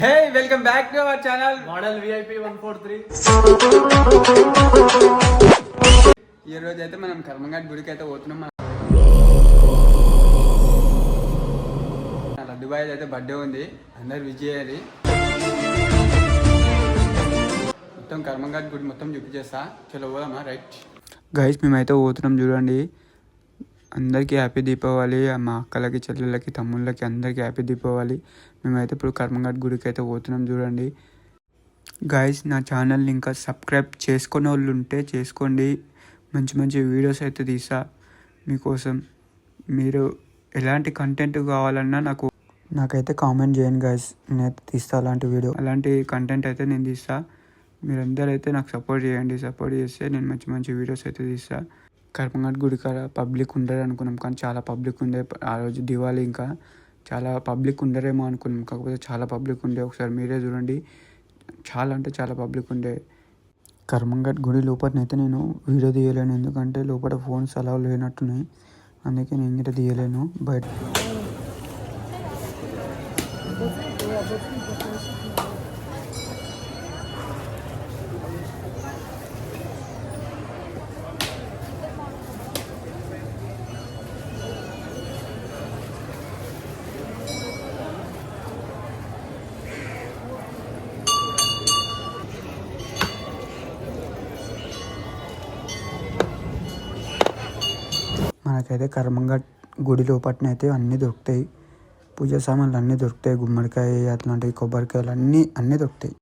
Hey welcome back to our channel model VIP 143. ఈ రోజు అయితే మనం కర్మంఘాట్ గుడికి అయితే పోతున్నాం. దుబాయ్ అయితే బర్త్డే ఉంది, అందరు విజ్ చేయాలి. మొత్తం కర్మంఘాట్ గుడి మొత్తం చూపించేస్తా. చలో పోదామా? రైట్ గైస్, మేమైతే పోతున్నాం చూడండి. అందరికీ హ్యాపీ దీపావళి. మా అక్కలకి, చెల్లెళ్ళకి, తమ్ముళ్ళకి అందరికీ హ్యాపీ దీపావళి. మేమైతే ఇప్పుడు కర్మంఘాట్ గుడికి అయితే పోతున్నాం చూడండి. గైస్, నా ఛానల్ని ఇంకా సబ్స్క్రైబ్ చేసుకునే వాళ్ళు ఉంటే చేసుకోండి. మంచి మంచి వీడియోస్ అయితే తీసా మీకోసం. మీరు ఎలాంటి కంటెంట్ కావాలన్నా నాకైతే కామెంట్ చేయండి గైస్. నేనైతే తీస్తా అలాంటి వీడియో, అలాంటి కంటెంట్ అయితే నేను తీస్తా. మీరందరూ అయితే నాకు సపోర్ట్ చేయండి. సపోర్ట్ చేస్తే నేను మంచి మంచి వీడియోస్ అయితే తీస్తా. కర్మంఘాట్ గుడి కాడ పబ్లిక్ ఉండరు అనుకున్నాం, కానీ చాలా పబ్లిక్ ఉండే. ఆ రోజు దివాళీ, ఇంకా చాలా పబ్లిక్ ఉండరేమో అనుకున్నాం, కాకపోతే చాలా పబ్లిక్ ఉండే. ఒకసారి మీరే చూడండి, చాలా అంటే చాలా పబ్లిక్ ఉండే. కర్మంఘాట్ గుడి లోపలనైతే నేను వీడియో తీయలేను, ఎందుకంటే లోపల ఫోన్స్ అలా లేనట్టున్నాయి. అందుకే నేను ఇంకా తీయలేను. బయట మనకైతే కర్మంఘాట్ గుడి లోపలనైతే అన్నీ దొరుకుతాయి. పూజ సామాన్లు అన్నీ దొరుకుతాయి. గుమ్మడికాయ అట్లాంటివి, కొబ్బరికాయలు అన్నీ దొరుకుతాయి.